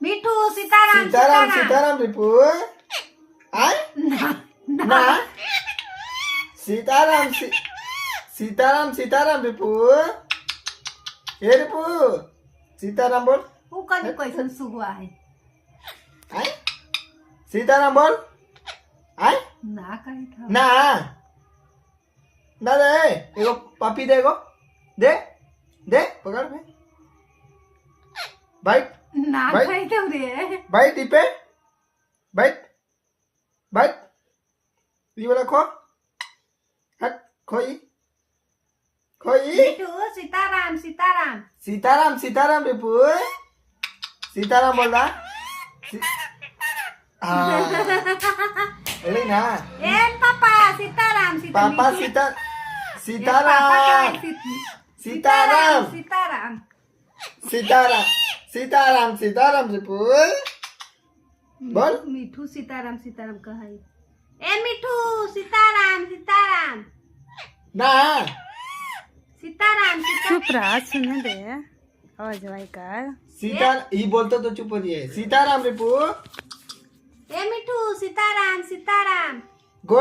મીઠું સીતારામ सीताराम सीताराम रिपू आय ना सीताराम सीताराम सीताराम रिपू हे रिपू सीताराम बोल હું કદી કોઈ સંસુગવા હે आय सीताराम बोल आय ના કઈ થાવ ना दादा एगो पापी दे एगो दे दे पकड़ में बाइट ના ભાઈ. ખાઈ દઉં રે बाइट इपे बाइट बाइट ये वाला खो हट खोई खोई મીઠું સીતારામ सीताराम सीताराम सीताराम रिपू सीताराम बोल रहा हाँ अरे ना એમ પપ્પા સીતારામ पापा सीताराम सीताराम सीताराम सीताराम सीताराम सीताराम रिपू बोल મીઠું सीताराम सीताराम કહાય એ મીઠું सीताराम सीताराम ना सीताराम चुप रहा सुनने दे आवाज वाई कर सीता ये बोलते तो चुप हो रही है सीताराम रिपू એ મીઠું सीताराम सीताराम गोल